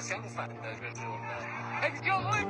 相反的就是我们的 Giovani。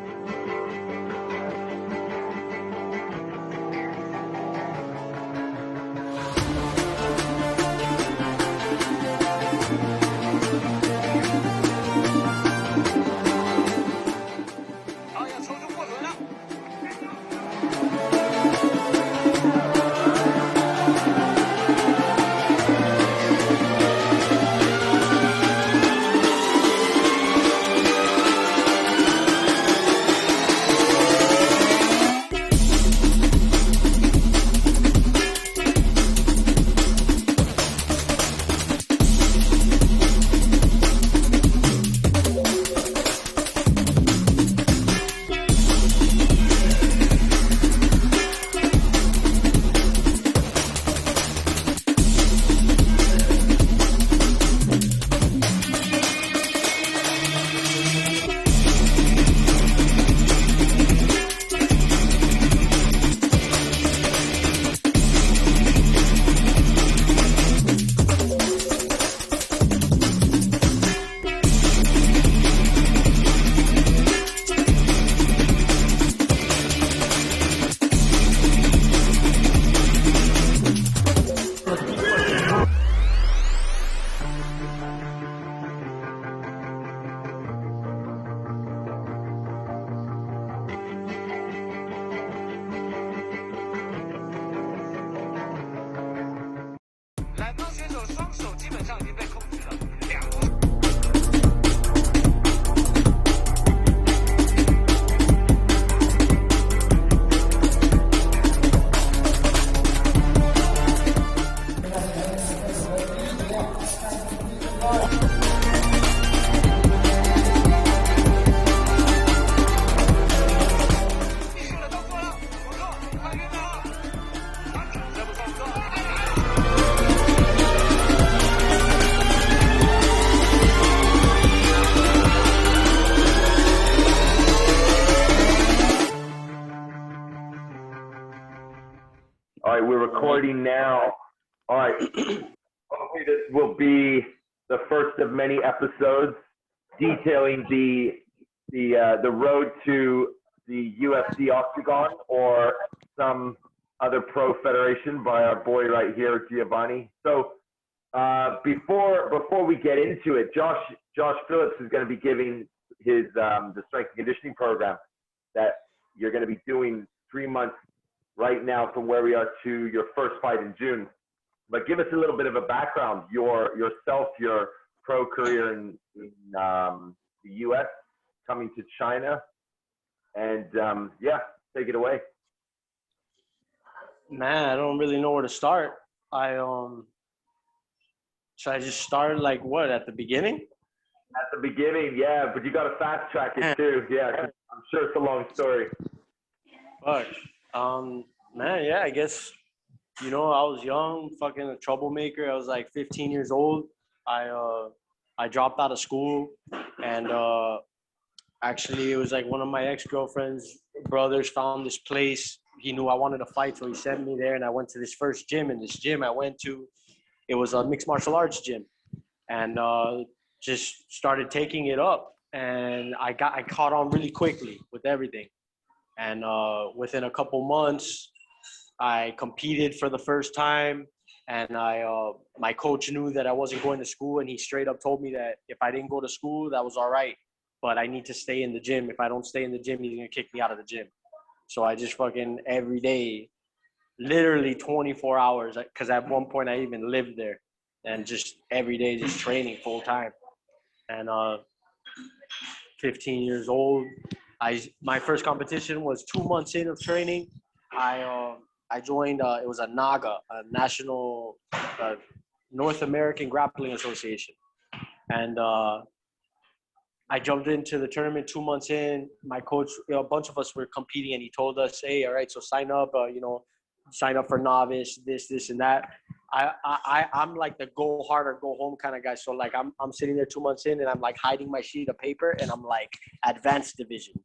蓝方选手双手基本上已经被控制了，两步。All right, we're recording now. All right, hopefully this will be the first of many episodes detailing the road to the UFC Octagon or some other pro federation by our boy right here, Giovanni. So before we get into it, Josh Phillips is going to be giving his the strength and conditioning program that you're going to be doing 3 months right now from where we are to your first fight in June. But give us a little bit of a background, yourself, your pro career in the US, coming to China, and yeah, take it away. Man, I don't really know where to start. Should I just start like what, at the beginning? At the beginning, yeah, but you got to fast track it too. Yeah, I'm sure it's a long story. Fuck. Man, yeah, I guess, I was young, fucking a troublemaker. I was like 15 years old. I dropped out of school, and actually it was like one of my ex-girlfriend's brothers found this place. He knew I wanted to fight, so he sent me there, and I went to this first gym. And this gym I went to, it was a mixed martial arts gym, and just started taking it up, and I caught on really quickly with everything. And within a couple months, I competed for the first time, and my coach knew that I wasn't going to school, and he straight up told me that if I didn't go to school, that was all right, but I need to stay in the gym. If I don't stay in the gym, he's going to kick me out of the gym. So I just fucking every day, literally 24 hours, because at one point I even lived there, and just every day just training full time. And 15 years old, my first competition was 2 months in of training. I joined, it was a NAGA, a National North American Grappling Association. And I jumped into the tournament 2 months in. My coach, a bunch of us were competing, and he told us, hey, all right, so sign up, sign up for novice, this, and that. I'm like the go hard or go home kind of guy. So like I'm sitting there 2 months in, and I'm like hiding my sheet of paper, and I'm like advanced division.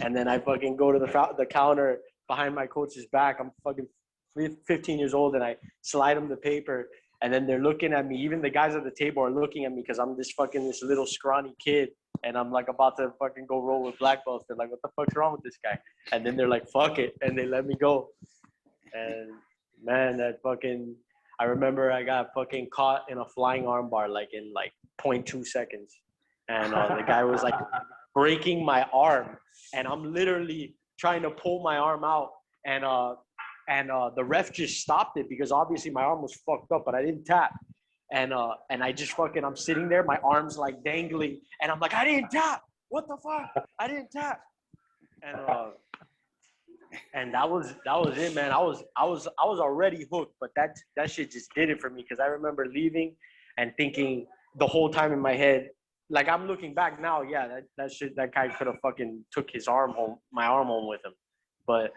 And then I fucking go to the counter behind my coach's back. I'm fucking 15 years old, and I slide him the paper, And then they're looking at me. Even the guys at the table are looking at me because I'm this little scrawny kid. And I'm like about to fucking go roll with black belts. They're like, what the fuck's wrong with this guy? And then they're like, fuck it. And they let me go. And man, I remember I got fucking caught in a flying armbar like in like 0.2 seconds. And the guy was like breaking my arm. And I'm literally trying to pull my arm out. And the ref just stopped it because obviously my arm was fucked up, but I didn't tap. And I just I'm sitting there, my arm's like dangling, and I'm like, I didn't tap. What the fuck? I didn't tap. And that was it, man. I was already hooked, but that shit just did it for me because I remember leaving and thinking the whole time in my head, like I'm looking back now, yeah, that guy could have fucking took my arm home with him. But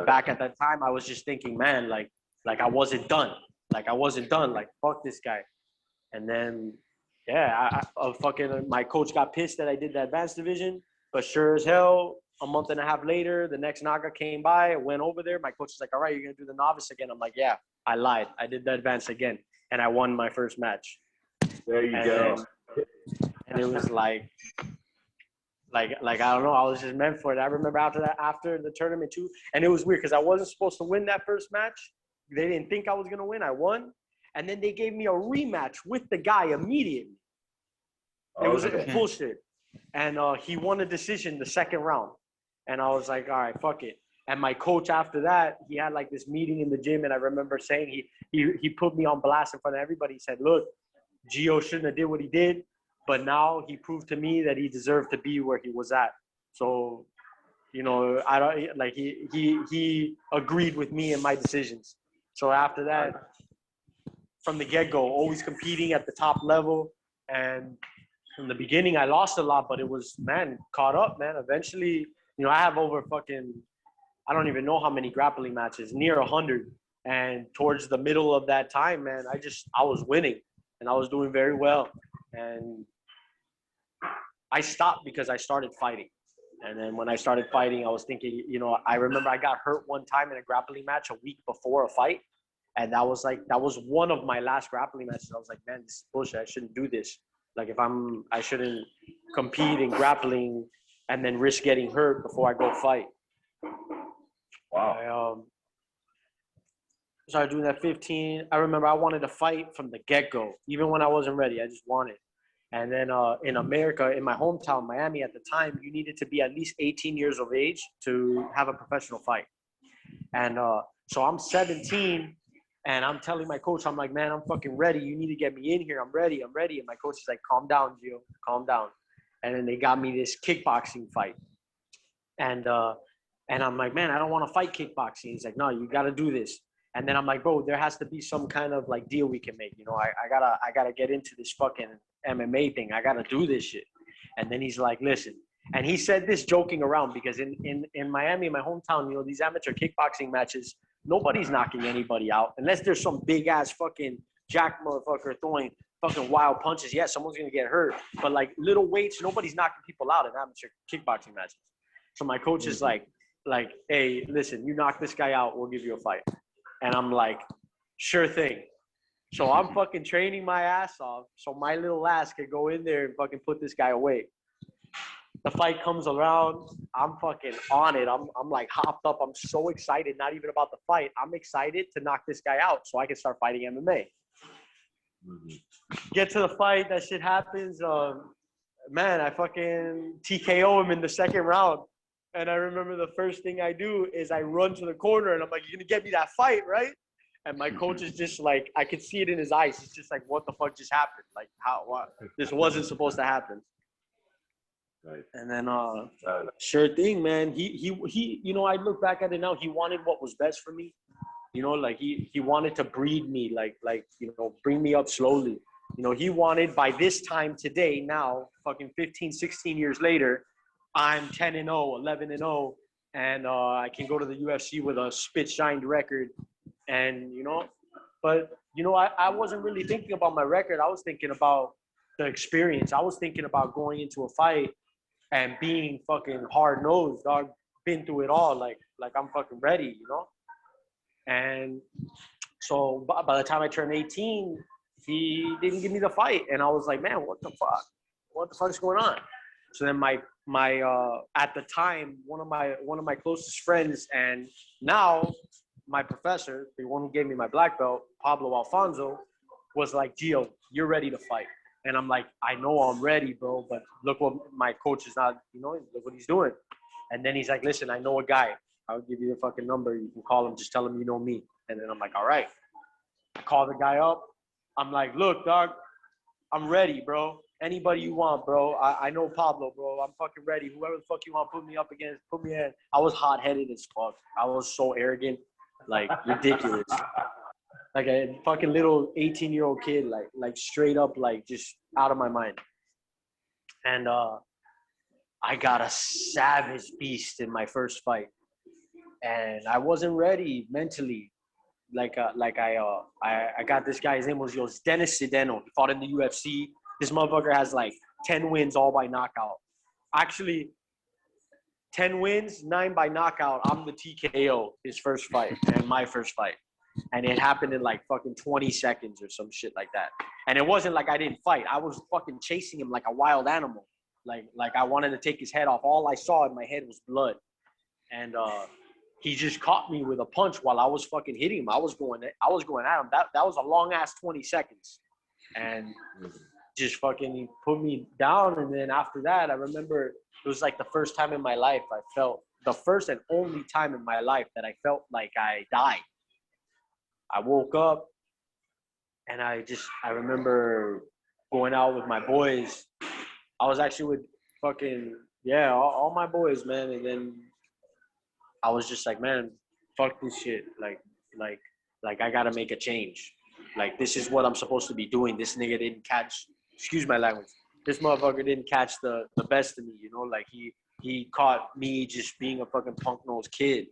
back at that time, I was just thinking, man, like I wasn't done. Like fuck this guy. And then, my coach got pissed that I did the advanced division. But sure as hell, a month and a half later, the next Naga came by. I went over there. My coach was like, all right, you're going to do the novice again. I'm like, yeah, I lied. I did the advanced again. And I won my first match. There you go. And it was like, I don't know. I was just meant for it. I remember after the tournament too. And it was weird because I wasn't supposed to win that first match. They didn't think I was going to win. I won. And then they gave me a rematch with the guy immediately. It was bullshit. And he won a decision the second round. And I was like, all right, fuck it. And my coach after that, he had like this meeting in the gym. And I remember saying he put me on blast in front of everybody. He said, look, Gio shouldn't have did what he did. But now he proved to me that he deserved to be where he was at. So, I don't like he agreed with me and my decisions. So after that, from the get-go, always competing at the top level. And in the beginning, I lost a lot, but it was, caught up, man. Eventually, I have over I don't even know how many grappling matches, near 100. And towards the middle of that time, man, I was winning and I was doing very well. And I stopped because I started fighting. And then when I started fighting, I was thinking, I remember I got hurt one time in a grappling match a week before a fight. And that was one of my last grappling matches. I was like, man, this is bullshit. I shouldn't do this. Like I shouldn't compete in grappling and then risk getting hurt before I go fight. Wow. I started doing that 15. I remember I wanted to fight from the get-go. Even when I wasn't ready, I just wanted. And then in America, in my hometown, Miami at the time, you needed to be at least 18 years of age to have a professional fight. And so I'm 17. And I'm telling my coach, I'm like, man, I'm fucking ready. You need to get me in here. I'm ready. And my coach is like, calm down, Gio. Calm down. And then they got me this kickboxing fight. And I'm like, man, I don't want to fight kickboxing. He's like, no, you got to do this. And then I'm like, bro, there has to be some kind of like deal we can make. I gotta get into this fucking MMA thing. I got to do this shit. And then he's like, listen. And he said this joking around because in Miami, my hometown, these amateur kickboxing matches, nobody's knocking anybody out unless there's some big ass fucking jack motherfucker throwing fucking wild punches. Yeah, someone's gonna get hurt, but like little weights, nobody's knocking people out in amateur kickboxing matches. So my coach is like, hey, listen, you knock this guy out, we'll give you a fight. And I'm like, sure thing. So I'm fucking training my ass off so my little ass can go in there and fucking put this guy away. The fight comes around, I'm fucking on it. I'm like hopped up. I'm so excited, not even about the fight. I'm excited to knock this guy out so I can start fighting MMA. Get to the fight, that shit happens. Man, I fucking TKO him in the second round. And I remember the first thing I do is I run to the corner and I'm like, you're gonna get me that fight, right? And my coach is just like, I could see it in his eyes. He's just like, what the fuck just happened? Like, what? This wasn't supposed to happen. Right. And then, sure thing, man. He, I look back at it now. He wanted what was best for me. Like he wanted to breed me, like bring me up slowly. He wanted by this time today, now, fucking 15, 16 years later, I'm 10-0, 11-0, and I can go to the UFC with a spit-shined record, and but I wasn't really thinking about my record. I was thinking about the experience. I was thinking about going into a fight and being fucking hard-nosed, dog. Been through it all, like I'm fucking ready, And so by the time I turned 18, he didn't give me the fight. And I was like, man, what the fuck? What the fuck is going on? So then my at the time, one of my closest friends, and now my professor, the one who gave me my black belt, Pablo Alfonso, was like, Gio, you're ready to fight. And I'm like, I know I'm ready, bro, but look what my coach is not, look what he's doing. And then he's like, listen, I know a guy. I'll give you the fucking number. You can call him. Just tell him you know me. And then I'm like, all right. I call the guy up. I'm like, look, dog, I'm ready, bro. Anybody you want, bro. I know Pablo, bro. I'm fucking ready. Whoever the fuck you want, put me up against, put me in. I was hot-headed as fuck. I was so arrogant, like ridiculous. Like a fucking little 18-year-old kid, like straight up, like just out of my mind. And I got a savage beast in my first fight, and I wasn't ready mentally. I got this guy. His name was Dennis Sedeno. He fought in the UFC. This motherfucker has like 10 wins, all by knockout. Actually, 10 wins, 9 by knockout. I'm the TKO his first fight and my first fight. And it happened in like fucking 20 seconds or some shit like that. And it wasn't like I didn't fight. I was fucking chasing him like a wild animal. Like I wanted to take his head off. All I saw in my head was blood. And he just caught me with a punch while I was fucking hitting him. I was going at him. That was a long ass 20 seconds. And just fucking put me down. And then after that, I remember it was like the first time in my life the first and only time in my life that I felt like I died. I woke up and I remember going out with my boys. I was actually with fucking, all my boys, man. And then I was just like, man, fuck this shit. Like I gotta make a change. Like, this is what I'm supposed to be doing. This nigga didn't catch, excuse my language, this motherfucker didn't catch the best of me, Like he caught me just being a fucking punk-nosed kid.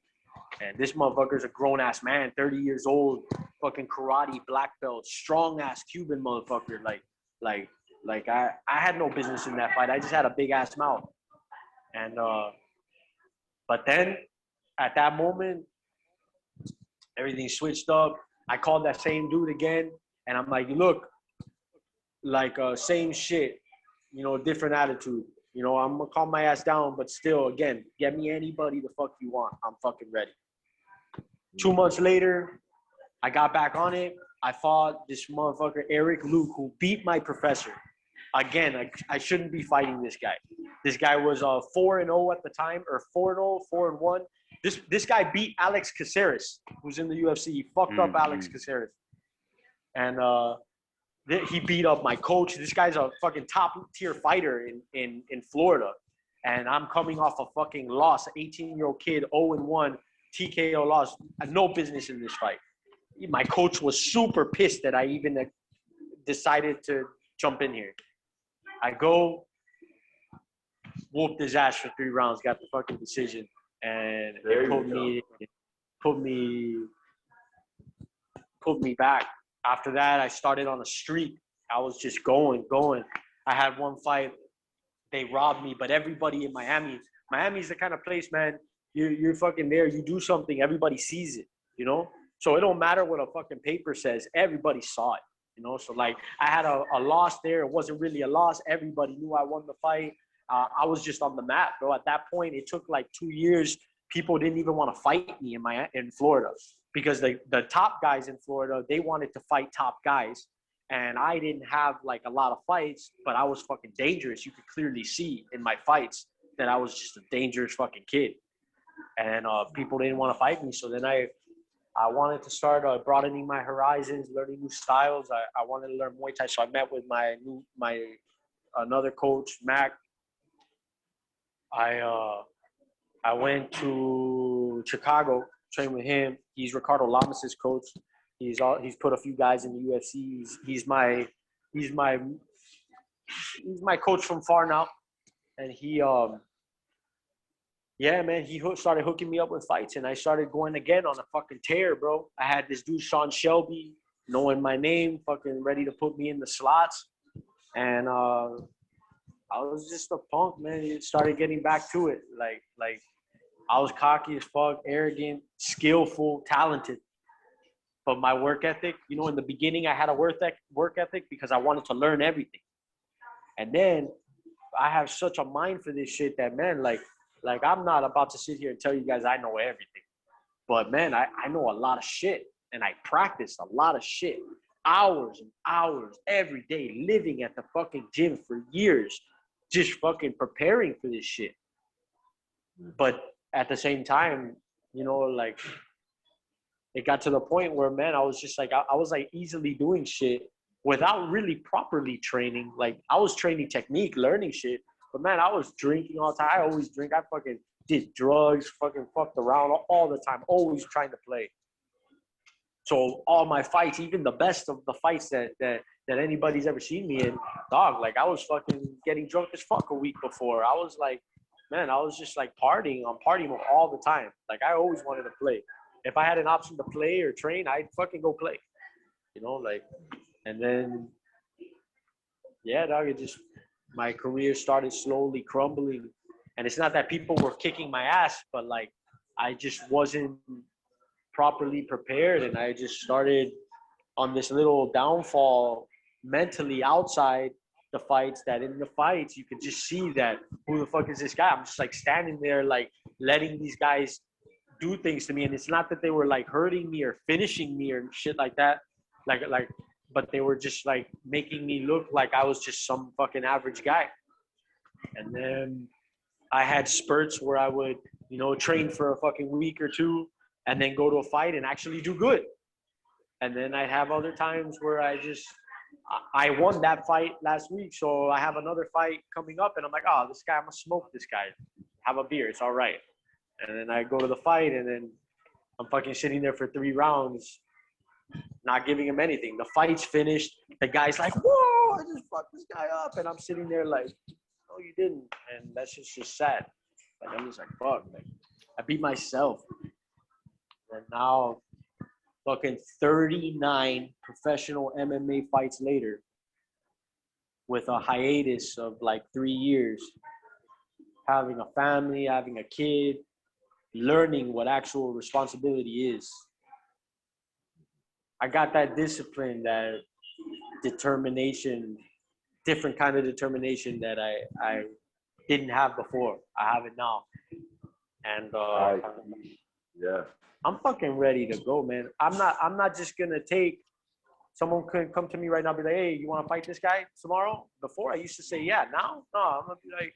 And this motherfucker's a grown-ass man, 30 years old, fucking karate black belt, strong-ass Cuban motherfucker. Like I had no business in that fight. I just had a big-ass mouth. And but then at that moment, everything switched up. I called that same dude again, and I'm like, look, like same shit, different attitude. I'm gonna calm my ass down, but still, again, get me anybody the fuck you want. I'm fucking ready. 2 months later, I got back on it. I fought this motherfucker, Eric Luke, who beat my professor. Again, I shouldn't be fighting this guy. This guy was 4-0 at the time, or 4-0, 4-1. This guy beat Alex Caceres, who's in the UFC. He fucked up Alex Caceres. And he beat up my coach. This guy's a fucking top-tier fighter in Florida. And I'm coming off a fucking loss, 18-year-old kid, 0-1, TKO loss. I had no business in this fight. My coach was super pissed that I even decided to jump in here. I go, whooped his ass for 3 rounds, got the fucking decision. And it put me back. After that, I started on a streak. I was just going. I had one fight. They robbed me, but everybody in Miami's the kind of place, man, you're fucking there. You do something, everybody sees it, So it don't matter what a fucking paper says. Everybody saw it, So, like, I had a loss there. It wasn't really a loss. Everybody knew I won the fight. I was just on the map, bro. At that point, it took like 2 years. People didn't even want to fight me in Florida because the top guys in Florida, they wanted to fight top guys. And I didn't have like a lot of fights, but I was fucking dangerous. You could clearly see in my fights that I was just a dangerous fucking kid. And people didn't want to fight me. So then I wanted to start broadening my horizons, learning new styles. I wanted to learn Muay Thai. So I met with my another coach, Mac. I went to Chicago, trained with him. He's Ricardo Lamas' coach. He's put a few guys in the UFC. He's my coach from far now, and he started hooking me up with fights, and I started going again on a fucking tear, bro. I had this dude Sean Shelby knowing my name, fucking ready to put me in the slots, and I was just a punk, man. It started getting back to it, like I was cocky as fuck, arrogant, skillful, talented. But my work ethic, you know, in the beginning, I had a work ethic because I wanted to learn everything. And then I have such a mind for this shit that, man, like I'm not about to sit here and tell you guys I know everything. But, man, I know a lot of shit. And I practice a lot of shit. Hours and hours every day, living at the fucking gym for years, just fucking preparing for this shit. But at the same time, you know, like, it got to the point where, man, I was just like, I was like easily doing shit without really properly training. Like, I was training technique, learning shit, but, man, I was drinking all the time. I always drink. I fucking did drugs, fucking fucked around all the time, always trying to play. So all my fights, even the best of the fights that anybody's ever seen me in, dog, like, I was fucking getting drunk as fuck a week before. I was like, man, I was just like partying on party mode all the time. Like, I always wanted to play. If I had an option to play or train, I'd fucking go play. You know, like, and then, yeah, dog, it just, my career started slowly crumbling. And it's not that people were kicking my ass, but, like, I just wasn't properly prepared, and I just started on this little downfall mentally outside the fights, that in the fights you could just see that, who the fuck is this guy? I'm just like standing there, like, letting these guys do things to me, and it's not that they were like hurting me or finishing me or shit like that, like but they were just like making me look like I was just some fucking average guy. And then I had spurts where I would, you know, train for a fucking week or two and then go to a fight and actually do good. And then I'd have other times where I won that fight last week, so I have another fight coming up, and I'm like, oh, this guy, I'm gonna smoke this guy. Have a beer, it's all right. And then I go to the fight, and then I'm fucking sitting there for 3 rounds, not giving him anything. The fight's finished. The guy's like, whoa, I just fucked this guy up. And I'm sitting there like, no, you didn't. And that's just sad. Like, I'm just like, fuck. Like, I beat myself. And now, fucking 39 professional MMA fights later, with a hiatus of like 3 years, having a family, having a kid, learning what actual responsibility is. I got that discipline, that determination, different kind of determination that I didn't have before. I have it now. And yeah, I'm fucking ready to go, man. I'm not just gonna take, someone could come to me right now and be like, hey, you wanna fight this guy tomorrow? Before I used to say yeah. Now, no, I'm gonna be like,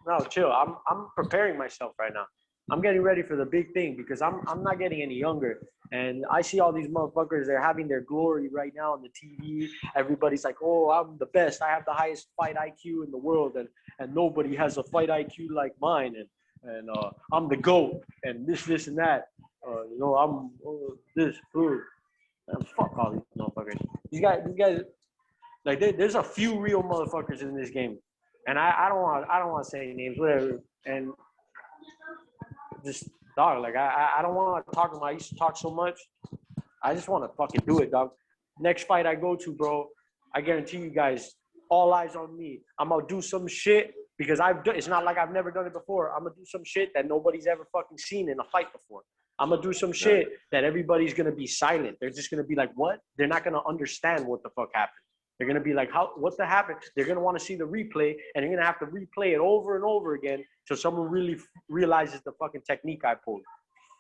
no, chill. I'm preparing myself right now. I'm getting ready for the big thing, because I'm not getting any younger. And I see all these motherfuckers, they're having their glory right now on the TV. Everybody's like, oh, I'm the best. I have the highest fight IQ in the world, and nobody has a fight IQ like mine. And I'm the GOAT, and this and that. You know, I'm this food. And fuck all these motherfuckers. These guys, like, there's a few real motherfuckers in this game, and I don't want to say names, whatever. And just, dog, like, I don't want to talk about, I used to talk so much. I just want to fucking do it, dog. Next fight I go to, bro, I guarantee you guys, all eyes on me. I'm gonna do some shit, because it's not like I've never done it before. I'm gonna do some shit that nobody's ever fucking seen in a fight before. I'm gonna do some shit that everybody's gonna be silent. They're just gonna be like, what? They're not gonna understand what the fuck happened. They're gonna be like, what the happened? They're gonna want to see the replay, and you're gonna have to replay it over and over again till someone really realizes the fucking technique I pulled.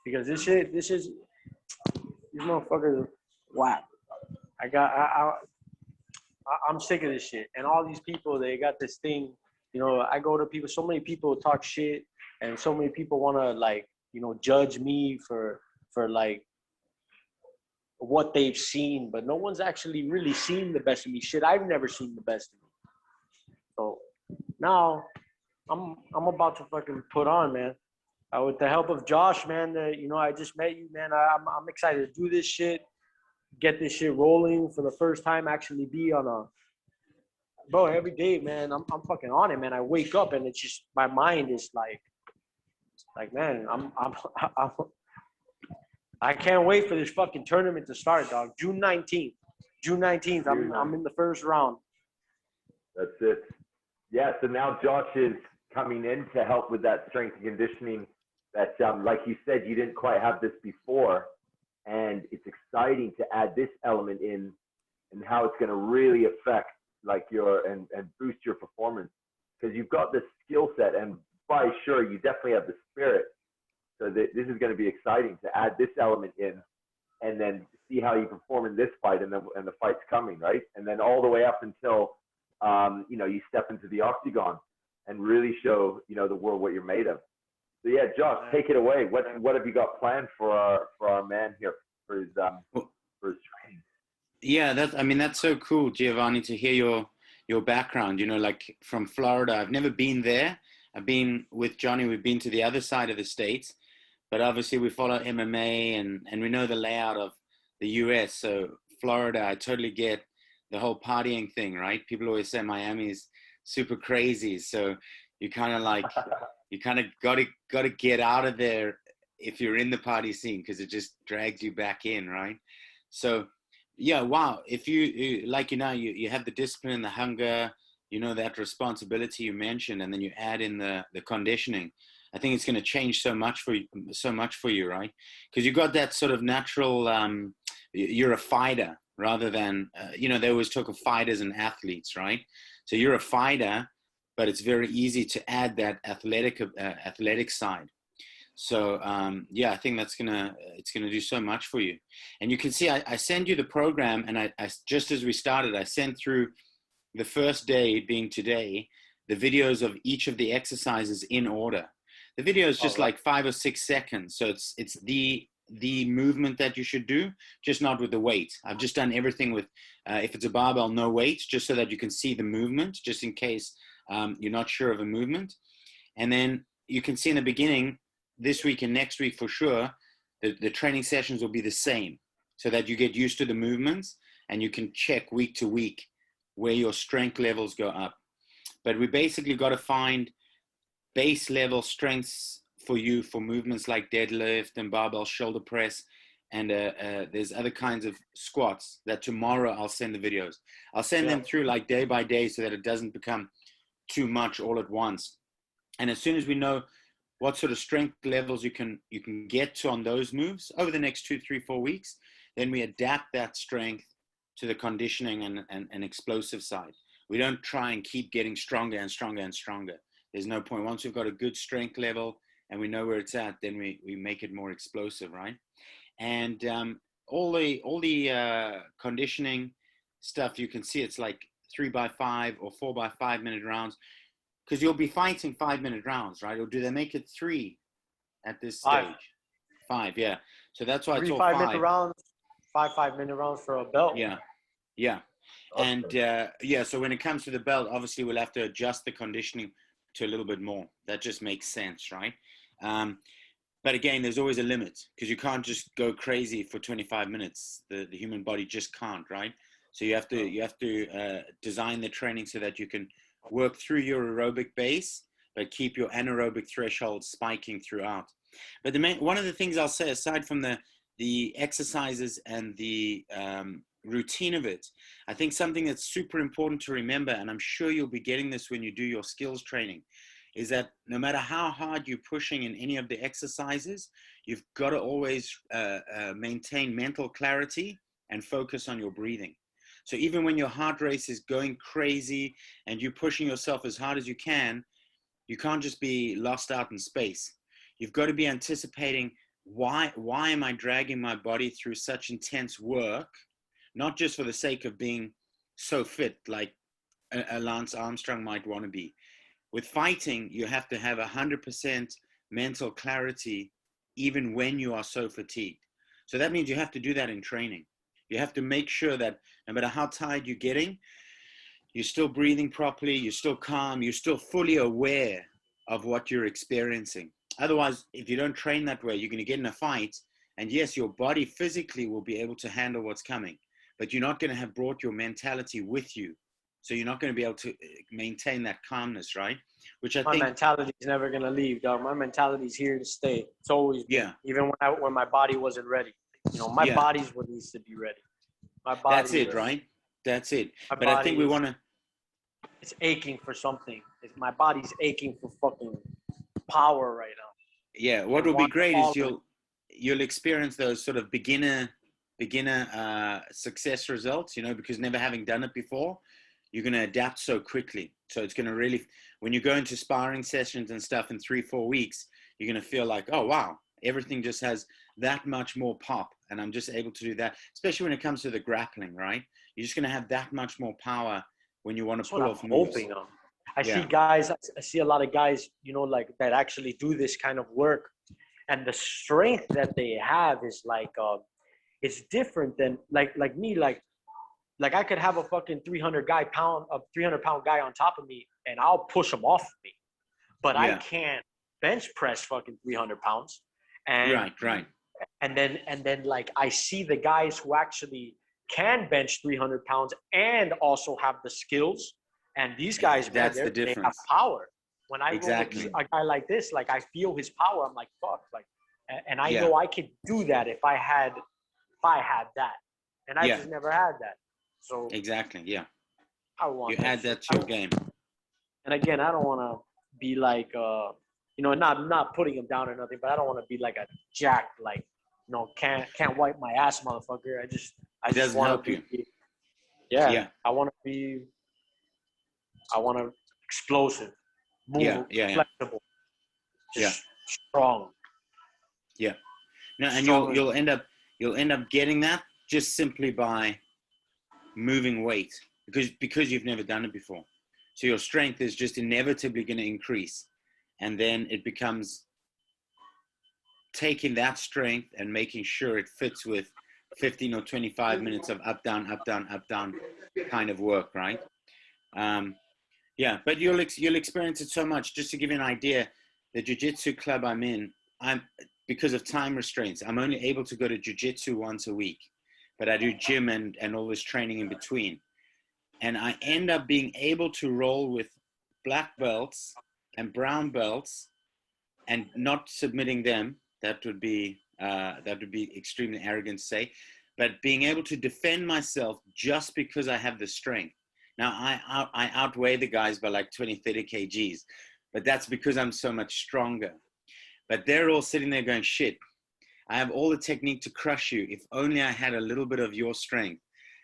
Because these motherfuckers, wow. I'm sick of this shit. And all these people, they got this thing, you know, I go to people, so many people talk shit, and so many people want to, like, you know, judge me for like what they've seen, but no one's actually really seen the best of me. Shit, I've never seen the best of me. So now I'm about to fucking put on, man. With the help of Josh, man, you know, I just met you, man. I'm excited to do this shit, get this shit rolling for the first time, actually be on a, bro, every day, man, I'm fucking on it, man. I wake up and it's just, my mind is like, man, I can't wait for this fucking tournament to start, dog. June 19th, I'm in the first round. That's it. Yeah, so now Josh is coming in to help with that strength and conditioning that, like you said, you didn't quite have this before. and it's exciting to add this element in, and how it's going to really affect like and boost your performance, because you've got the skill set, and by sure you definitely have the spirit. So this is going to be exciting to add this element in, and then see how you perform in this fight, and the fight's coming, right? And then all the way up until you step into the octagon and really show the world what you're made of. So yeah, Josh, take it away. What have you got planned for our man here for his training? Yeah, that's so cool, Giovanni, to hear your background. Like from Florida, I've never been there. I've been with Johnny. We've been to the other side of the states, but obviously we follow MMA and we know the layout of the US. So Florida, I totally get the whole partying thing, right? People always say Miami's super crazy, so you kind of got to get out of there if you're in the party scene, because it just drags you back in, right? So yeah, wow. If you you have the discipline and the hunger, that responsibility you mentioned, and then you add in the conditioning, I think it's going to change so much for you, right? Because you got that sort of natural, you're a fighter rather than, they always talk of fighters and athletes, right? So you're a fighter, but it's very easy to add that athletic side. So I think it's gonna do so much for you. And you can see I send you the program, and I just as we started, I sent through the first day, being today, the videos of each of the exercises in order. The video is just like 5 or 6 seconds, so it's the movement that you should do, just not with the weight. I've just done everything with if it's a barbell, no weight, just so that you can see the movement, just in case you're not sure of a movement. And then you can see in the beginning, this week and next week for sure, the training sessions will be the same, so that you get used to the movements and you can check week to week where your strength levels go up. But we basically got to find base level strengths for you for movements like deadlift and barbell shoulder press. And there's other kinds of squats that tomorrow I'll send the videos. I'll send them through like day by day, so that it doesn't become too much all at once. And as soon as we know what sort of strength levels you can get to on those moves over the next 2, 3, 4 weeks, then we adapt that strength to the conditioning and explosive side. We don't try and keep getting stronger and stronger and stronger. There's no point. Once we've got a good strength level and we know where it's at, then we make it more explosive, right? And all the conditioning stuff, you can see it's like 3x5 or 4x5 minute rounds, because you'll be fighting 5-minute rounds, right? Or do they make it 3 at this stage? 5, yeah. So that's why it's all 5. 5-minute rounds, 5-minute rounds for a belt. Yeah. And so when it comes to the belt, obviously we'll have to adjust the conditioning to a little bit more. That just makes sense, right? But again, there's always a limit, because you can't just go crazy for 25 minutes. The human body just can't, right? So you have to design the training so that you can work through your aerobic base, but keep your anaerobic threshold spiking throughout. But one of the things I'll say, aside from the exercises and the routine of it, I think something that's super important to remember, and I'm sure you'll be getting this when you do your skills training, is that no matter how hard you're pushing in any of the exercises, you've got to always maintain mental clarity and focus on your breathing. So even when your heart rate is going crazy and you're pushing yourself as hard as you can't just be lost out in space. You've got to be anticipating, why am I dragging my body through such intense work? Not just for the sake of being so fit like a Lance Armstrong might want to be. With fighting, you have to have 100% mental clarity even when you are so fatigued. So that means you have to do that in training. You have to make sure that no matter how tired you're getting, you're still breathing properly, you're still calm, you're still fully aware of what you're experiencing. Otherwise, if you don't train that way, you're going to get in a fight, and yes, your body physically will be able to handle what's coming, but you're not going to have brought your mentality with you. So you're not going to be able to maintain that calmness, right? Which I think my mentality is never going to leave, dog. My mentality is here to stay. It's always been, even when my body wasn't ready. My body's what needs to be ready. My body. That's it, right? That's it. But I think we want to. It's aching for something. My body's aching for fucking power right now. Yeah, what will be great is you'll experience those sort of beginner success results, you know, because never having done it before, you're going to adapt so quickly. So it's going to really, when you go into sparring sessions and stuff in 3-4 weeks, you're going to feel like, oh, wow, everything just has that much more pop. And I'm just able to do that, especially when it comes to the grappling, right? You're just going to have that much more power when you want to pull off moves. I see guys, I see a lot of guys, you know, like that actually do this kind of work. And the strength that they have is like, it's different than like me, like I could have a fucking 300 pound guy on top of me and I'll push him off of me, but I can't bench press fucking 300 pounds. And right. And then like I see the guys who actually can bench 300 pounds and also have the skills. And these guys, that's man, the difference. They have power. When I exactly. roll with a guy like this, like I feel his power. I'm like, fuck, like, and I Yeah. know I could do that if I had that, and I just never had that. So exactly, yeah. I want you add that to your game. And again, I don't want to be like, you know, not putting him down or nothing, but I don't want to be like a jacked, like, you know, can't wipe my ass, motherfucker. I just doesn't want help to you. be, yeah. I want explosive, move, flexible, just strong. Yeah. No, and Strong. you'll end up getting that just simply by moving weight because you've never done it before. So your strength is just inevitably going to increase, and then it becomes taking that strength and making sure it fits with 15 or 25 minutes of up down kind of work, right? But you'll experience it so much. Just to give you an idea, the jiu-jitsu club I'm in, because of time restraints, I'm only able to go to jiu-jitsu once a week, but I do gym and all this training in between. And I end up being able to roll with black belts and brown belts and not submitting them. That would be extremely arrogant to say, but being able to defend myself just because I have the strength. Now I outweigh the guys by like 20, 30 kgs, but that's because I'm so much stronger. But they're all sitting there going, shit, I have all the technique to crush you. If only I had a little bit of your strength.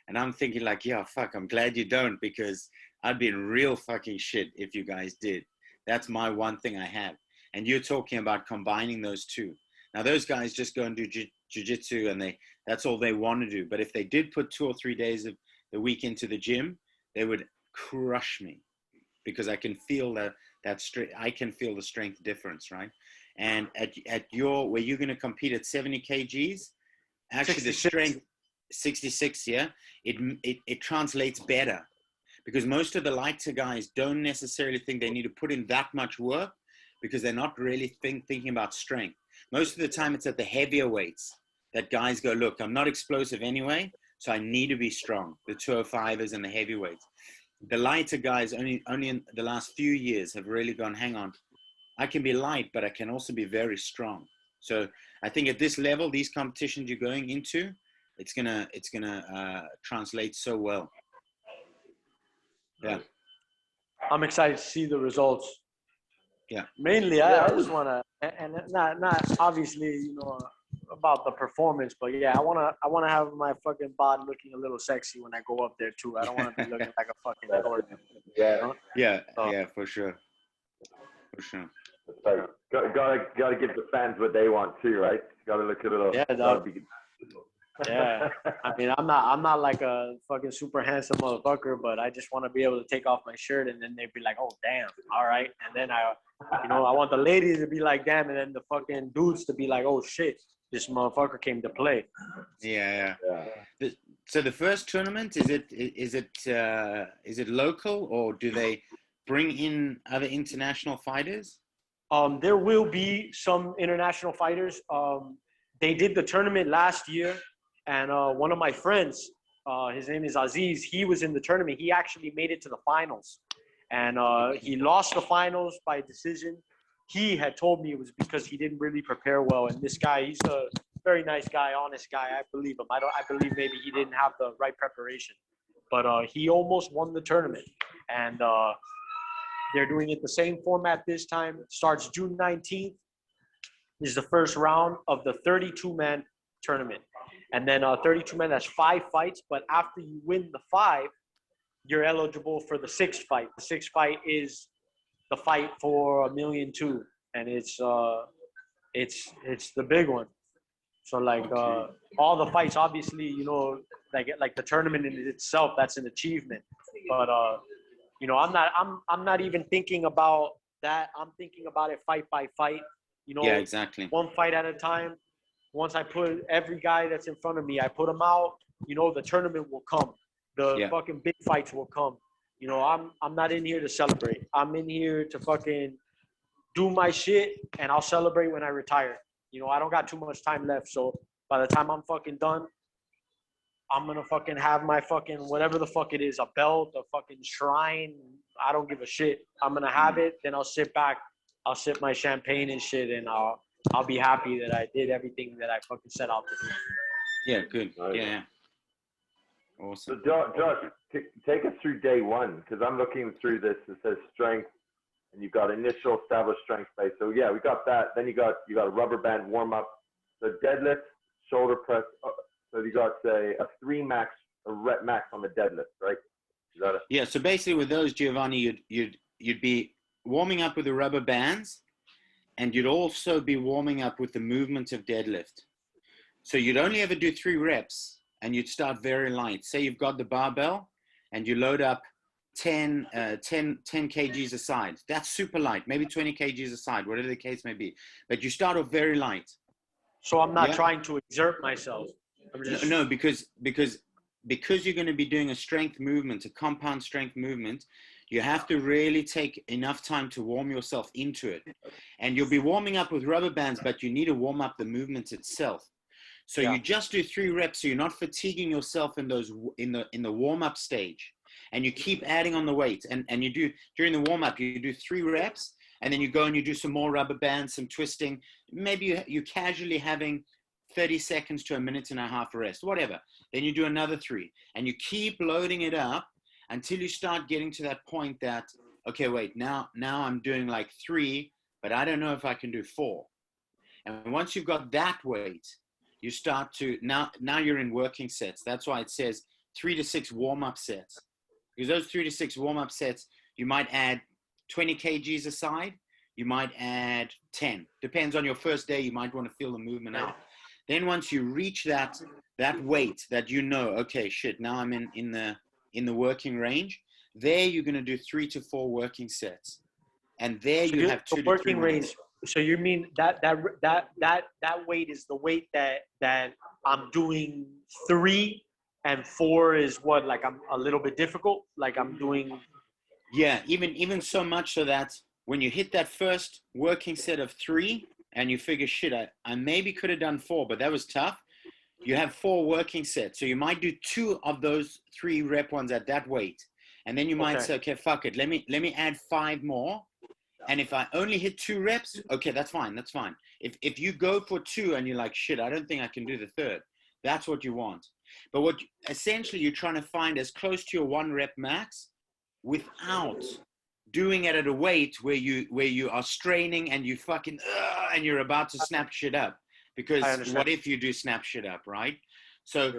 And I'm thinking like, yeah, fuck, I'm glad you don't, because I'd be in real fucking shit if you guys did. That's my one thing I have. And you're talking about combining those two. Now, those guys just go and do jiu-jitsu and that's all they want to do. But if they did put 2 or 3 days of the week into the gym, they would crush me, because I can feel I can feel the strength difference, right? And where you're going to compete at 70 kgs, actually 66. The strength, 66, yeah, it translates better, because most of the lighter guys don't necessarily think they need to put in that much work, because they're not really thinking about strength. Most of the time it's at the heavier weights that guys go, look, I'm not explosive anyway, so I need to be strong. The 205ers and the heavyweights. The lighter guys only in the last few years have really gone, hang on, I can be light, but I can also be very strong. So I think at this level, these competitions you're going into, it's gonna translate so well. Yeah, I'm excited to see the results. Yeah, mainly I just want to, and not obviously, you know, about the performance, but yeah, I want to have my fucking bod looking a little sexy when I go up there too. I don't want to be looking like a fucking dork. Yeah, yeah, for sure. Right. Gotta give the fans what they want too, right? Gotta look at it. Yeah, I mean, I'm not like a fucking super handsome motherfucker, but I just want to be able to take off my shirt and then they'd be like, oh damn, all right, and then I want the ladies to be like, damn, and then the fucking dudes to be like, oh shit, this motherfucker came to play. Yeah. So the first tournament, is it local, or do they bring in other international fighters? There will be some international fighters. They did the tournament last year, and one of my friends, his name is Aziz, he was in the tournament. He actually made it to the finals, and he lost the finals by decision. He had told me it was because he didn't really prepare well, and this guy, he's a very nice guy, honest guy. I believe him. I believe maybe he didn't have the right preparation, but he almost won the tournament, and they're doing it the same format this time. It starts June 19th. is the first round of the 32-man tournament. And then 32 men, that's 5 fights. But after you win the 5, you're eligible for the 6th fight. The 6th fight is the fight for $1.2 million, and it's the big one. So like all the fights, obviously, you know, like the tournament in itself, that's an achievement. But you know, I'm not even thinking about that. I'm thinking about it fight by fight. You know, Yeah, exactly. one fight at a time. Once I put every guy that's in front of me, I put them out. You know, the tournament will come. The fucking big fights will come. You know, I'm not in here to celebrate. I'm in here to fucking do my shit, and I'll celebrate when I retire. You know, I don't got too much time left. So by the time I'm fucking done, I'm gonna fucking have my fucking whatever the fuck it is, a belt, a fucking shrine. I don't give a shit. I'm gonna have it. Then I'll sit back. I'll sip my champagne and shit, and I'll be happy that I did everything that I fucking set out to do. Yeah, good. Yeah. Awesome. So Josh, take us through day one, because I'm looking through this. It says strength, and you've got initial established strength base. So yeah, we got that. Then you got a rubber band warm up. So deadlift, shoulder press. So you got say a rep max on the deadlift, right? Is that Yeah. So basically, with those, Giovanni, you'd be warming up with the rubber bands, and you'd also be warming up with the movement of deadlift. So you'd only ever do 3 reps, and you'd start very light. Say you've got the barbell, and you load up 10 kgs a side. That's super light, maybe 20 kgs a side, whatever the case may be. But you start off very light. So I'm not trying to exert myself. No, because you're going to be doing a strength movement, a compound strength movement. You have to really take enough time to warm yourself into it. And you'll be warming up with rubber bands, but you need to warm up the movement itself. So you just do 3 reps, so you're not fatiguing yourself in the warm-up stage. And you keep adding on the weight. And you do, during the warm-up, you do 3 reps, and then you go and you do some more rubber bands, some twisting. Maybe you're casually having 30 seconds to a minute and a half rest, whatever. Then you do another 3. And you keep loading it up until you start getting to that point that, okay, wait, now I'm doing like 3, but I don't know if I can do 4. And once you've got that weight, you start to, now you're in working sets. That's why it says 3 to 6 warm-up sets. Because those 3 to 6 warm-up sets, you might add 20 kgs a side. You might add 10. Depends on your first day. You might want to feel the movement out. Then once you reach that weight that you know, okay, shit, now I'm in the working range, there you're going to do 3 to 4 working sets. And there you have 2 to 3 working range. So you mean that weight is the weight that I'm doing 3 and 4 is what, like I'm a little bit difficult, like I'm doing. Yeah, even so much so that when you hit that first working set of 3 and you figure, shit, I maybe could have done 4, but that was tough. You have 4 working sets. So you might do 2 of those 3 rep ones at that weight. And then you might say, okay, fuck it. Let me add 5 more. And if I only hit 2 reps, okay, that's fine. That's fine. If you go for 2 and you're like, shit, I don't think I can do the 3rd. That's what you want. But what essentially you're trying to find as close to your 1 rep max without doing it at a weight where you are straining and you fucking, and you're about to snap shit up. Because what if you do snap shit up, right? So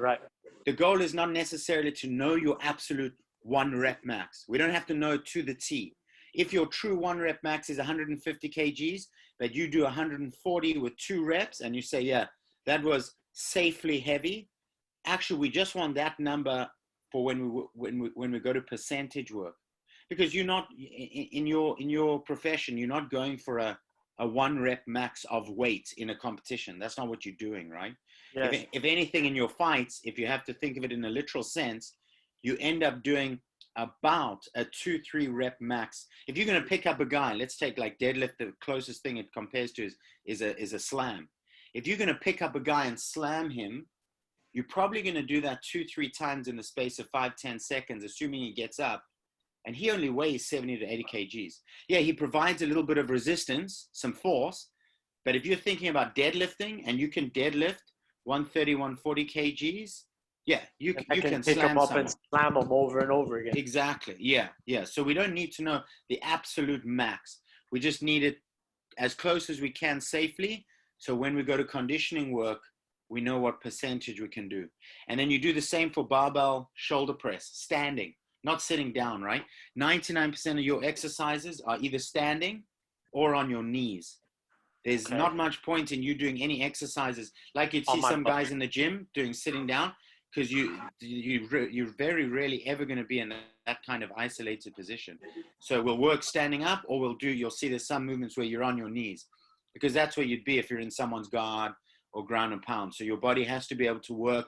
the goal is not necessarily to know your absolute 1 rep max. We don't have to know to the T. If your true 1 rep max is 150 kgs, but you do 140 with 2 reps and you say, yeah, that was safely heavy. Actually, we just want that number for when we go to percentage work, because you're not in your profession, you're not going for a 1 rep max of weight in a competition. That's not what you're doing, right? Yes. If anything in your fights, if you have to think of it in a literal sense, you end up doing about a 2-3 rep max. If you're going to pick up a guy, let's take like deadlift, the closest thing it compares to is a slam. If you're going to pick up a guy and slam him, you're probably going to do that 2-3 times in the space of 5-10 seconds, assuming he gets up. And he only weighs 70 to 80 kgs. Yeah, he provides a little bit of resistance, some force. But if you're thinking about deadlifting and you can deadlift 130, 140 kgs, yeah, you can pick slam them up someone. and slam them over and over again. Exactly. Yeah. So we don't need to know the absolute max. We just need it as close as we can safely, So when we go to conditioning work, we know what percentage we can do. And then you do the same for barbell shoulder press, standing, not sitting down, right? 99% of your exercises are either standing or on your knees. There's not much point in you doing any exercises like you'd see some guys in the gym doing sitting down, because you're very rarely ever going to be in that kind of isolated position. So we'll work standing up, or you'll see there's some movements where you're on your knees, because that's where you'd be if you're in someone's guard or ground and pound. So your body has to be able to work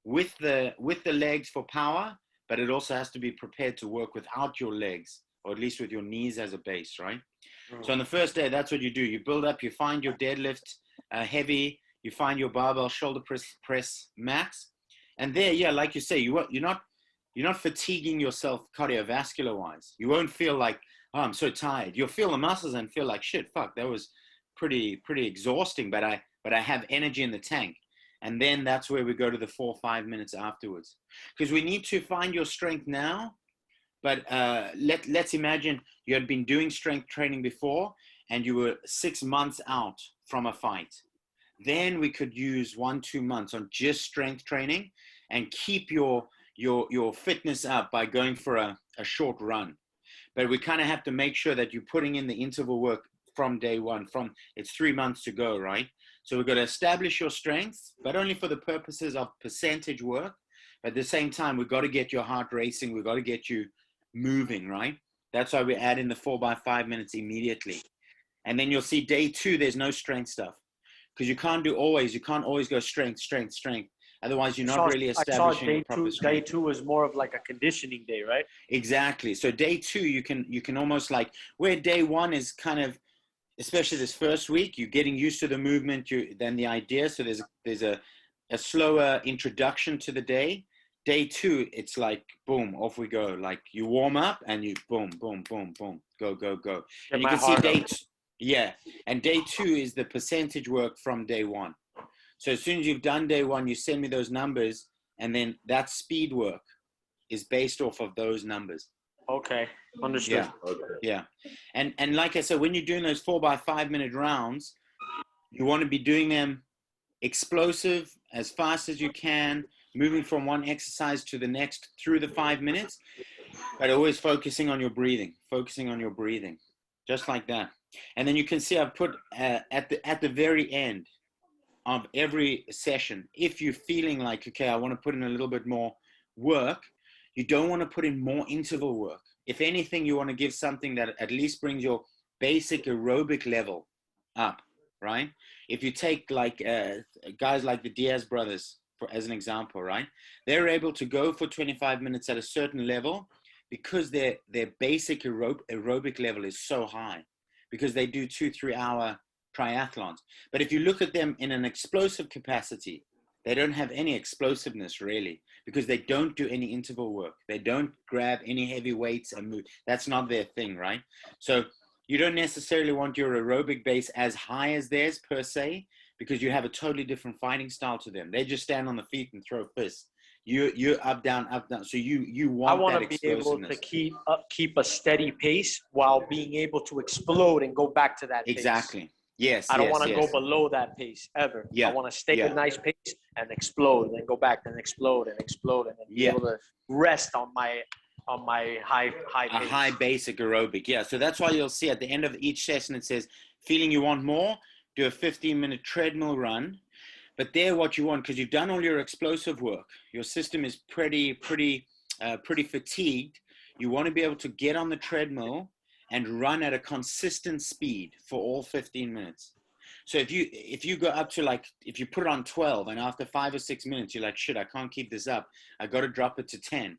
with the legs for power, but it also has to be prepared to work without your legs, or at least with your knees as a base, right? So on the first day, that's what you do. You build up, you find your deadlift heavy, you find your barbell shoulder press max. And there, yeah, like you say, you're not fatiguing yourself cardiovascular wise. You won't feel like, oh, I'm so tired. You'll feel the muscles and feel like, shit, fuck, that was pretty exhausting, but I have energy in the tank. And then that's where we go to the 4 or 5 minutes afterwards, because we need to find your strength now. But let's imagine you had been doing strength training before and you were 6 months out from a fight. Then we could use 1-2 months on just strength training and keep your fitness up by going for a short run. But we kind of have to make sure that you're putting in the interval work from day one. It's 3 months to go, right? So we've got to establish your strength, but only for the purposes of percentage work. But at the same time, we've got to get your heart racing. We've got to get you moving, right? That's why we add in the 4 by 5 minutes immediately. And then you'll see day 2, there's no strength stuff, because you can't always go strength. Otherwise, you're not really establishing a proper strength. Day 2 is more of like a conditioning day, right? Exactly. So day 2, you can almost like, where day 1 is kind of, especially this first week, you're getting used to the movement, then the idea. So there's a slower introduction to the day. Day 2, it's like, boom, off we go. Like you warm up and you boom, boom, boom, boom, go. And you can see and day 2 is the percentage work from day 1. So as soon as you've done day 1, you send me those numbers, and then that speed work is based off of those numbers. Okay, understood. Yeah. And like I said, when you're doing those 4 by 5 minute rounds, you want to be doing them explosive, as fast as you can, moving from one exercise to the next through the 5 minutes, but always focusing on your breathing, just like that. And then you can see I've put at the very end of every session, if you're feeling like, okay, I want to put in a little bit more work, you don't want to put in more interval work. If anything, you want to give something that at least brings your basic aerobic level up, right? If you take like guys like the Diaz brothers, as an example, right? They're able to go for 25 minutes at a certain level because their basic aerobic level is so high, because they do 2-3 hour triathlons. But if you look at them in an explosive capacity, they don't have any explosiveness really, because they don't do any interval work. They don't grab any heavy weights and move. That's not their thing, right? So you don't necessarily want your aerobic base as high as theirs per se, because you have a totally different fighting style to them. They just stand on the feet and throw fists. You're up, down. So you want that explosiveness. I want to be able to keep a steady pace while being able to explode and go back to that pace. Exactly. Yes. I don't want to go below that pace ever. Yeah. I want to stay at a nice pace and explode, and then go back and explode, and then be able to rest on my high pace. A high basic aerobic. Yeah. So that's why you'll see at the end of each session it says, feeling you want more, do a 15-minute treadmill run. But there, what you want, because you've done all your explosive work, your system is pretty fatigued. You want to be able to get on the treadmill and run at a consistent speed for all 15 minutes. So if you go up to, like, if you put it on 12 and after 5 or 6 minutes, you're like, shit, I can't keep this up. I got to drop it to 10.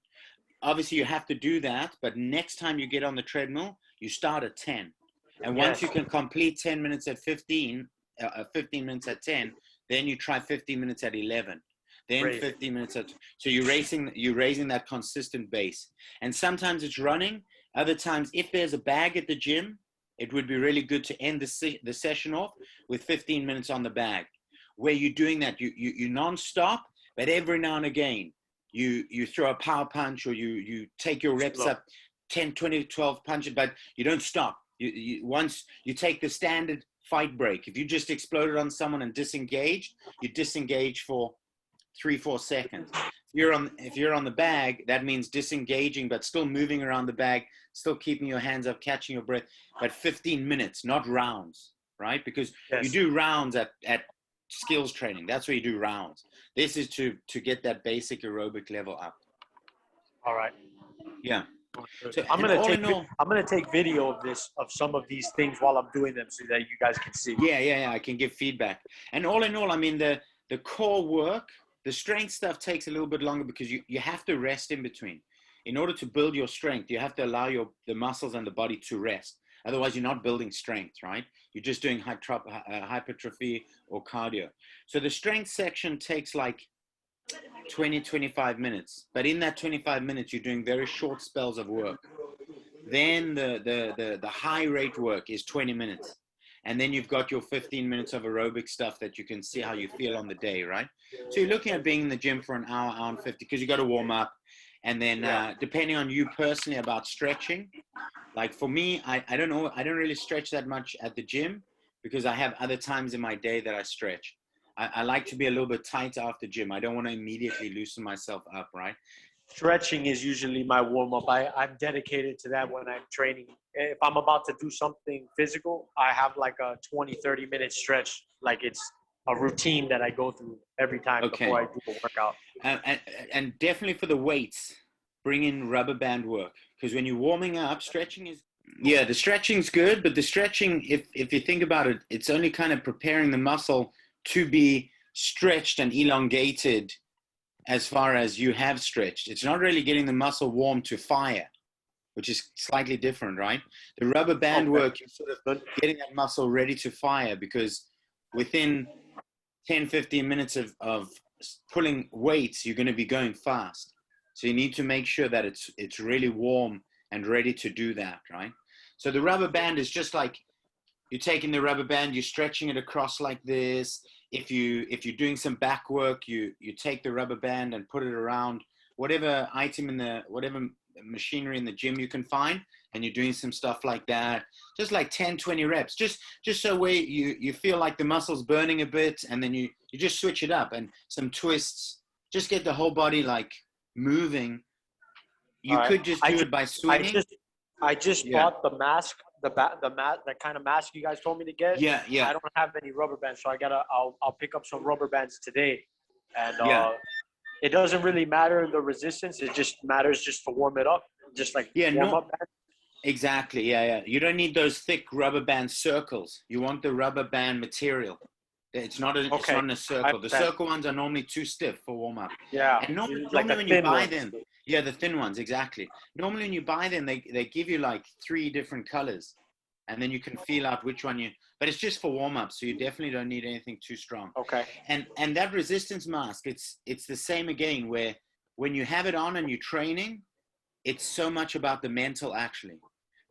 Obviously you have to do that, but next time you get on the treadmill, you start at 10. And once you can complete 10 minutes at 15 minutes at 10, then you try 15 minutes at 11, then 15 minutes at, so you're raising that consistent base. And sometimes it's running. Other times, if there's a bag at the gym, it would be really good to end the session off with 15 minutes on the bag, where you're doing that. You non-stop, but every now and again, you throw a power punch, or you take your reps up 10, 20, 12 punches, but you don't stop. Once you take the standard fight break. If you just exploded on someone and disengaged, you disengage for 3-4 seconds. If you're on the bag, that means disengaging, but still moving around the bag, still keeping your hands up, catching your breath, but 15 minutes, not rounds, right? Because you do rounds at skills training. That's where you do rounds. This is to get that basic aerobic level up. All right. Yeah. So, I'm gonna take video of some of these things while I'm doing them so that you guys can see. Yeah. I can give feedback. And all in all, I mean, the core work, the strength stuff takes a little bit longer because you have to rest in between. In order to build your strength, you have to allow the muscles and the body to rest. Otherwise, you're not building strength, right? You're just doing hypertrophy or cardio. So the strength section takes like 20-25 minutes, but in that 25 minutes you're doing very short spells of work. Then the high rate work is 20 minutes, and then you've got your 15 minutes of aerobic stuff that you can see how you feel on the day, right? So you're looking at being in the gym for an hour and 50, because you got to warm up, and then depending on you personally about stretching, like for me, I don't know, I don't really stretch that much at the gym because I have other times in my day that I stretch. I like to be a little bit tight after gym. I don't want to immediately loosen myself up, right? Stretching is usually my warm-up. I'm dedicated to that when I'm training. If I'm about to do something physical, I have like a 20-30 minute stretch. Like it's a routine that I go through every time before I do a workout. And definitely for the weights, bring in rubber band work, because when you're warming up, stretching is, the stretching's good, but the stretching, if you think about it, it's only kind of preparing the muscle to be stretched and elongated as far as you have stretched. It's not really getting the muscle warm to fire, which is slightly different, right? The rubber band work is sort of getting that muscle ready to fire, because within 10-15 minutes of pulling weights, you're going to be going fast. So you need to make sure that it's really warm and ready to do that, right? So the rubber band is just like, you're taking the rubber band, you're stretching it across like this. If you're doing some back work, you take the rubber band and put it around whatever item whatever machinery in the gym you can find, and you're doing some stuff like that, just like 10-20 reps, just so where you feel like the muscle's burning a bit, and then you just switch it up, and some twists, just get the whole body like moving. You could just do it by swinging. I just bought the mask, the kind of mask you guys told me to get. Yeah. I don't have any rubber bands, so I'll pick up some rubber bands today, and it doesn't really matter the resistance. It just matters just to warm it up, just like warm up band. Exactly. Yeah. You don't need those thick rubber band circles. You want the rubber band material. It's not a circle. The circle ones are normally too stiff for warm up. Yeah. And normally when you buy them, the thin ones, exactly. Normally when you buy them, they give you like 3 different colors, and then you can feel out which one but it's just for warm up. So you definitely don't need anything too strong. Okay. And that resistance mask, it's the same again, where when you have it on and you're training, it's so much about the mental actually,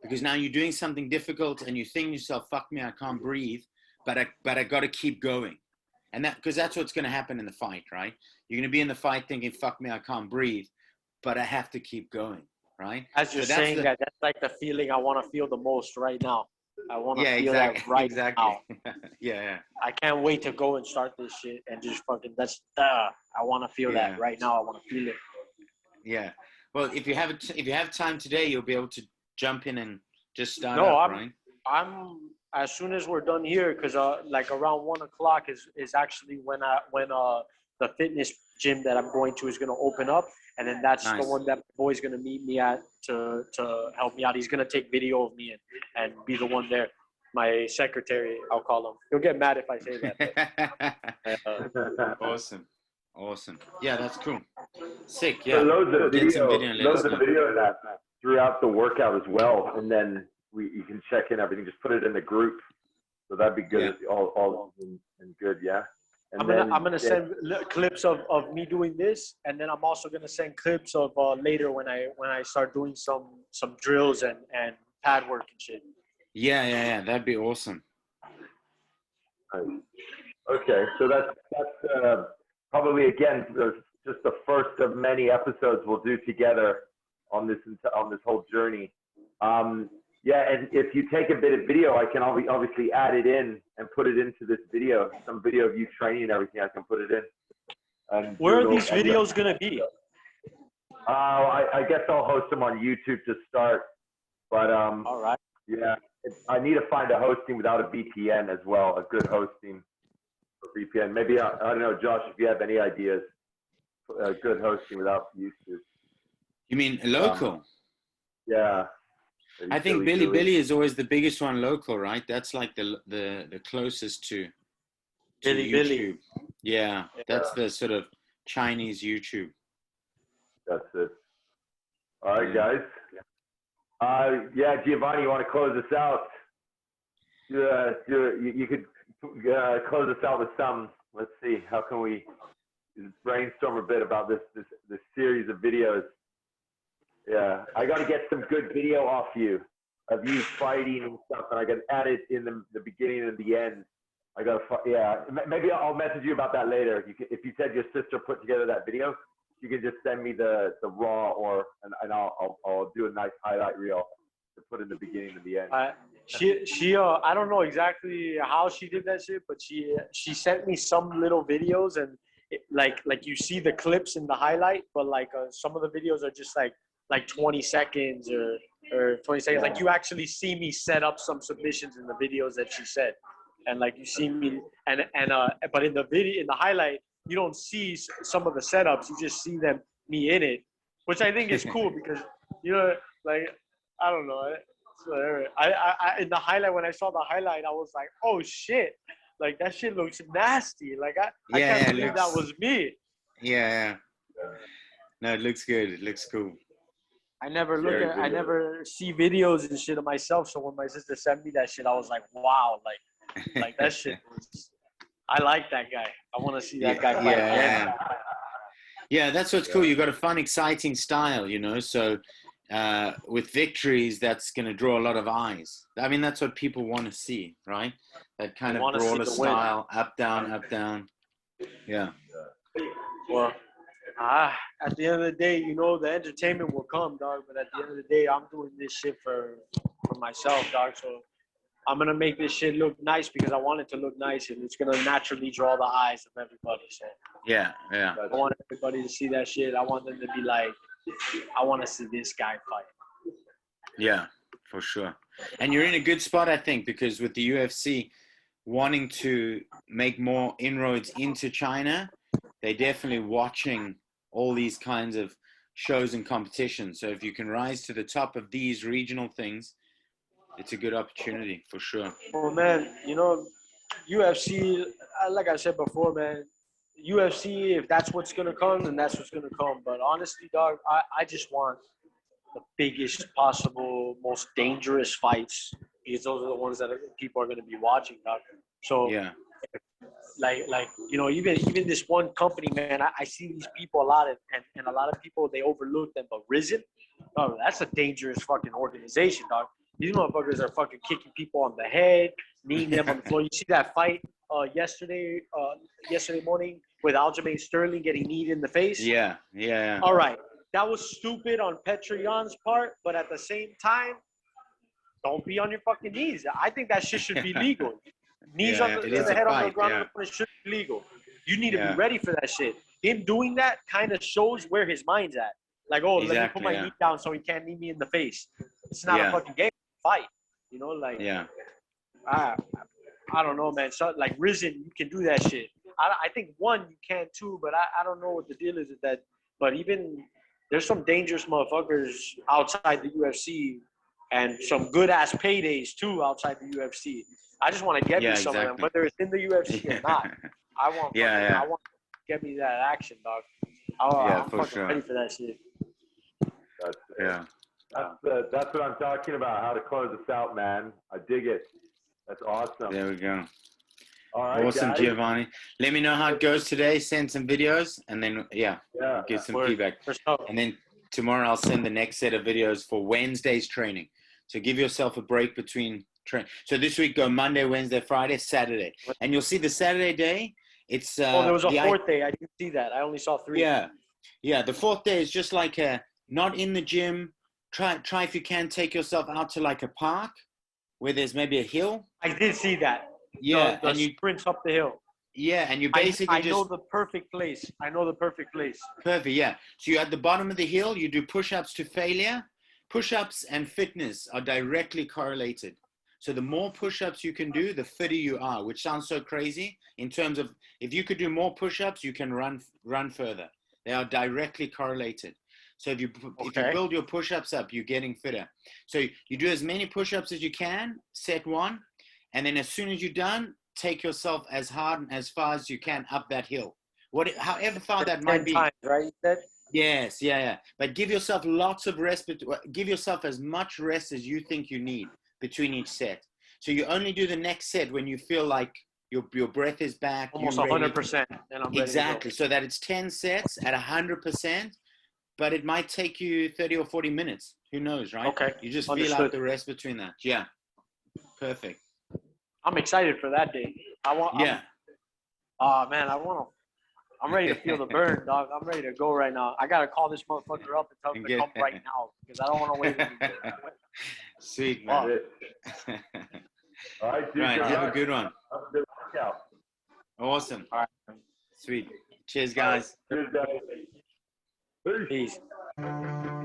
because now you're doing something difficult and you think to yourself, fuck me, I can't breathe. But I got to keep going. And because that's what's going to happen in the fight, right? You're going to be in the fight thinking, fuck me, I can't breathe, but I have to keep going, right? As you're saying that's like the feeling I want to feel the most right now. I want to feel that right now. Yeah. I can't wait to go and start this shit and just fucking, I want to feel that right now. I want to feel it. Yeah. Well, if you have time today, you'll be able to jump in and just start right? As soon as we're done here, because like around 1 o'clock is actually when the fitness gym that I'm going to is going to open up, and then that's the one that my boy's going to meet me at to help me out. He's going to take video of me and be the one there. My secretary, I'll call him. He'll get mad if I say that. Awesome. Yeah, that's cool. Sick. Yeah. So loads of video of that throughout the workout as well, and then you can check in everything. Just put it in the group, so that'd be good. All and good, yeah. And I'm gonna send clips of me doing this, and then I'm also gonna send clips of later when I start doing some drills and pad work and shit. Yeah. That'd be awesome. Okay, so that's probably again just the first of many episodes we'll do together on this whole journey. Yeah, and if you take a bit of video, I can obviously add it in and put it into this video. Some video of you training and everything, I can put it in. And Where are these videos gonna be? I guess I'll host them on YouTube to start. But All right. yeah, I need to find a hosting without a VPN as well, a good hosting for VPN. Maybe, I don't know, Josh, if you have any ideas, a good hosting without YouTube. You mean local? Yeah. I think Billy is always the biggest one local, right? That's like the closest to YouTube. Yeah, that's the sort of Chinese YouTube. That's it. All right, guys. Yeah, Giovanni, you want to close this out? You could close us out with some. Let's see. How can we brainstorm a bit about this series of videos? Yeah, I got to get some good video off you of you fighting and stuff, and I can add it in the beginning and the end. I got to, yeah. Maybe I'll message you about that later. If you said your sister put together that video, you can just send me the raw, and I'll do a nice highlight reel to put in the beginning and the end. She I don't know exactly how she did that shit, but she sent me some little videos, and like you see the clips in the highlight, but like some of the videos are just like 20 seconds or 20 seconds. Like you actually see me set up some submissions in the videos that she said, and like you see me but in the video, in the highlight, you don't see some of the setups. You just see me in it, which I think is cool because, you know, like, I don't know. I in the highlight, when I saw the highlight, I was like, oh shit, like that shit looks nasty. Like I can't believe that was me. Yeah. No, it looks good. It looks cool. I never see videos and shit of myself. So when my sister sent me that shit, I was like, wow, like that shit was, I like that guy. I want to see that guy fight again. Yeah, that's what's cool. You got a fun, exciting style, you know. So with victories, that's going to draw a lot of eyes. I mean, that's what people want to see, right? That kind of brawler style, up, down, up, down. Yeah. Well, at the end of the day, you know, the entertainment will come, dog. But at the end of the day, I'm doing this shit for myself, dog. So I'm going to make this shit look nice because I want it to look nice, and it's going to naturally draw the eyes of everybody. So yeah. I want everybody to see that shit. I want them to be like, I want to see this guy fight. Yeah, for sure. And you're in a good spot, I think, because with the UFC wanting to make more inroads into China, they're definitely watching all these kinds of shows and competitions. So if you can rise to the top of these regional things, it's a good opportunity for sure. Well, man, you know, UFC, like I said before, man, UFC, if that's what's going to come, then that's what's going to come. But honestly, dog, I just want the biggest possible, most dangerous fights because those are the ones that people are going to be watching, dog. So, yeah. Like you know, even this one company, man, I see these people a lot, and a lot of people, they overlook them. But Risen, dog, that's a dangerous fucking organization, dog. These motherfuckers are fucking kicking people on the head, kneeing them on the floor. You see that fight yesterday morning with Aljamain Sterling getting kneed in the face? Yeah. All right. That was stupid on Petrion's part, but at the same time, don't be on your fucking knees. I think that shit should be legal. Knees on the head on the ground should be legal. You need to be ready for that shit. Him doing that kind of shows where his mind's at. Like, let me put my knee down so he can't knee me in the face. It's not a fucking game. Fight, you know, like I don't know, man. So like Risen, you can do that shit. I think one you can too, but I don't know what the deal is with that. But even there's some dangerous motherfuckers outside the UFC, and some good ass paydays too outside the UFC. I just want to get me some of them, whether it's in the UFC or not. I want to get me that action, dog. I'm fucking ready for that shit. That's what I'm talking about, how to close this out, man. I dig it. That's awesome. There we go. All right, awesome, guys. Giovanni. Let me know how it goes today. Send some videos, and then, give some feedback. And then tomorrow I'll send the next set of videos for Wednesday's training. So give yourself a break between training. So this week, go Monday, Wednesday, Friday, Saturday. And you'll see the Saturday day, it's... there was a fourth day. I didn't see that. I only saw 3. Yeah. The fourth day is just like not in the gym, try if you can take yourself out to like a park where there's maybe a hill. I did see that. Yeah, The and you sprints up the hill. yeah, and you basically I just know the perfect place. I know the perfect place. perfect. Yeah, so you're at the bottom of the hill. You do push-ups to failure. Push-ups and fitness are directly correlated. So the more push-ups you can do, the fitter you are, which sounds so crazy in terms of if you could do more push-ups, you can run further. They are directly correlated. So if you build your push-ups up, you're getting fitter. So you do as many push-ups as you can, set one, and then as soon as you're done, take yourself as hard and as far as you can up that hill. However far that might be. 10 times, right? You said? Yes, yeah. But give yourself lots of rest. Give yourself as much rest as you think you need between each set. So you only do the next set when you feel like your breath is back. Almost 100%. And I'm ready exactly. to So that it's 10 sets at 100%, but it might take you 30 or 40 minutes. Who knows, right? Okay. You just Understood. feel out the rest between that. Yeah. Perfect. I'm excited for that day. Yeah. I'm ready to feel the burn, dog. I'm ready to go right now. I gotta call this motherfucker up and tell him to come right now because I don't want to wait anymore. Sweet, man. All right, dude. Right, have a good one. Have a good workout. Awesome. All right. Sweet. Cheers, guys. Cheers, guys. Peace. Peace.